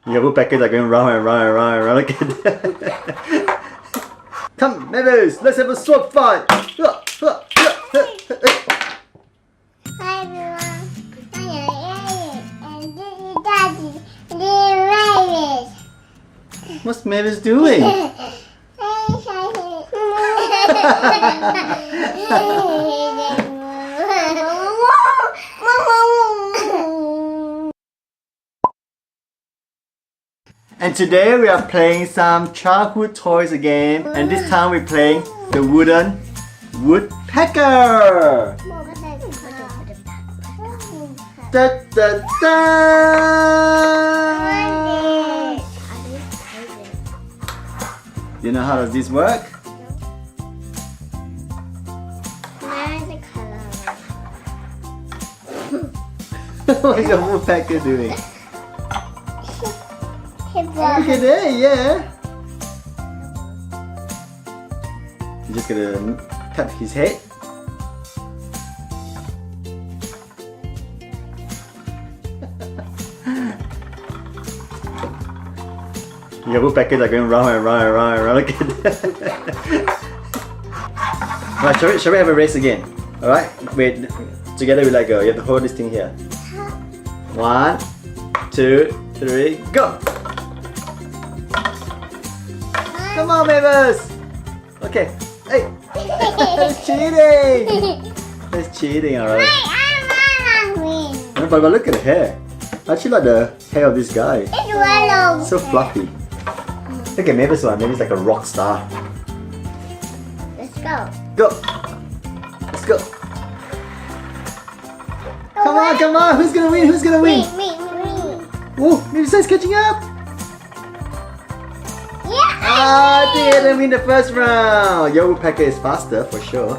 Your woodpeckers are going round and round and round and round again. Come, Mavis, let's have a sword fight. Hi everyone, I'm Aiden, and this is Daddy, and this is Mavis. What's Mavis doing? And today we are playing some childhood toys again, and this time we're playing the wooden woodpecker. Da, da, da. You know how does this work? What is your woodpecker doing? Look at that, yeah. You're just gonna cut his head. Your woodpeckers are going round and round and round and round again. Alright, shall we have a race again? Alright, wait, together we let go. You have to hold this thing here. 1, 2, 3, go! Come on, Mavis! Okay, hey! That's cheating! That's cheating, alright. But look at the hair. I actually like the hair of this guy. It's so fluffy. Look at Mavis one. Mavis like a rock star. Let's go. Go! Let's go! Come on, come on! Who's gonna win? Who's gonna win? Me. Oh, Mavis is catching up! Yeah! I didn't win the first round! Your woodpecker is faster for sure.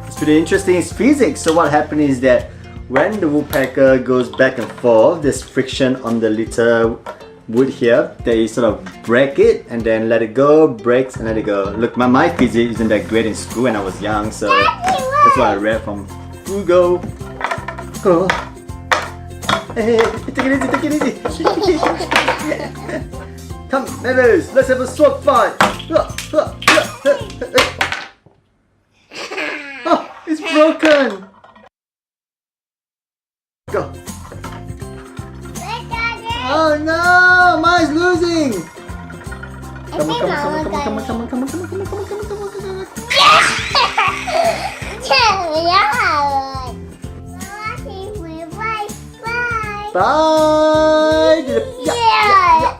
It's pretty interesting. It's physics. So what happened is that when the woodpecker goes back and forth, there's friction on the little wood here. They sort of break it and then let it go, breaks and let it go. Look, my physics isn't that great in school when I was young, so that's what I read from Google. Oh. Hey, take it easy, take it easy. Come, Mavis, let's have a sword fight. Oh, it's broken. Go. Oh no, mine's losing. Come on. Bye. Yeah.